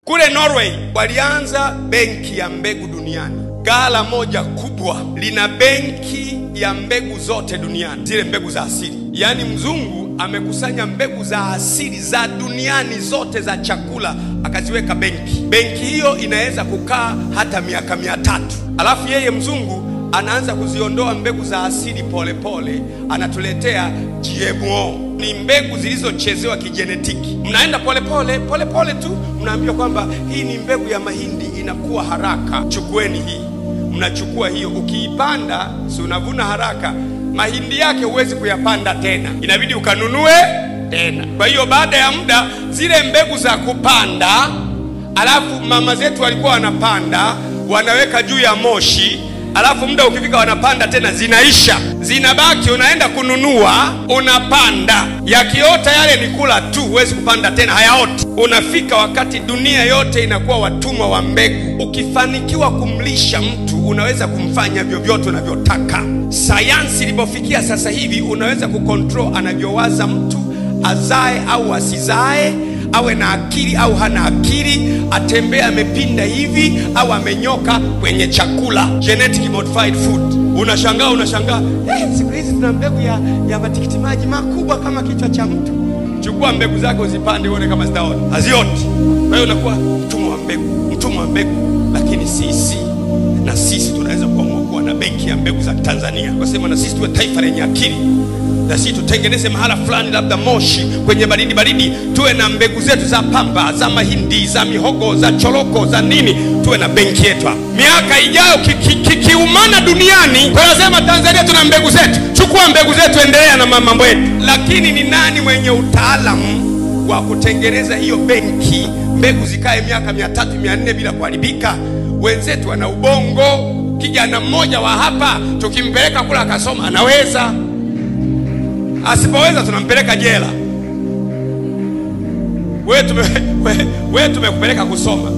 Kule Norway walianza benki ya mbegu duniani. Ghala moja kubwa lina benki ya mbegu zote duniani, zile mbegu za asili. Yaani mzungu amekusanya mbegu za asili za duniani zote za chakula, akaziweka benki. Benki hiyo inaweza kukaa hata miaka 300. Alafu yeye mzungu anaanza kuziondoa mbegu za asili pole pole, anatuletea GMO. Ni mbegu zilizochezewa kijenetiki. Mnaenda pole pole tu, mnaambiwa kwamba hii ni mbegu ya mahindi, inakuwa haraka, chukueni hii. Mnachukua hiyo, ukiipanda si unavuna haraka, mahindi yake huwezi kuyapanda tena, inabidi ukanunue tena. Kwa hiyo baada ya muda zile mbegu za kupanda, alafu mama zetu walikuwa wanapanda, wanaweka juu ya moshi, alafu muda ukifika wanapanda tena, zinaisha, zinabaki, unaenda kununua, unapanda. Yakiota yale ni kula tu, huwezi kupanda tena, hayaoti. Unafika wakati dunia yote inakuwa watumwa wa mbegu. Ukifanikiwa kumlisha mtu, unaweza kumfanya vyovyote unavyotaka. Sayansi ilipofikia sasa hivi, unaweza kucontrol anavyowaza mtu, azae au asizae, awe na akili au hana akili, atembee amepinda hivi au amenyoka kwenye chakula. Genetic modified food. Unashangaa siku hizi tuna mbegu ya matikiti maji makubwa kama kichwa cha mtu. Chukua mbegu zako uzipande uone kama zitaota. Hazioti. Kwa hiyo unakuwa mtumwa wa mbegu. Lakini sisi tunaweza kuamua na benki ya mbegu za Tanzania. Kwa sema na sisi tuwe taifa lenye akili. Na sisi tutengeneze mahala fulani, labda Moshi, kwenye baridi, tuwe na mbegu zetu za pamba, za mahindi, za mihogo, za choroko, za nini, tuwe na benki yetu. Miaka ijayo kiumana duniani, tunasema Tanzania tuna mbegu zetu. Chukua mbegu zetu, endelea na mambo yetu. Lakini ni nani mwenye utaalamu wa kutengeneza hiyo benki, mbegu zikae miaka 300, 400 bila kuharibika? Wenzetu wana ubongo. Kijana mmoja wa hapa tukimpeleka kula akasoma, anaweza. Asipoweza tunampeleka jela. Wewe tumekupeleka kusoma,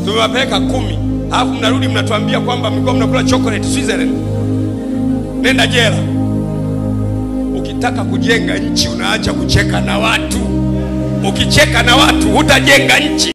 tumewapeleka 10, alafu mnarudi mnatuambia kwamba mlikuwa mnakula chocolate Switzerland. Nenda jela. Ukitaka kujenga nchi, unaacha kucheka na watu. Ukicheka na watu hutajenga nchi.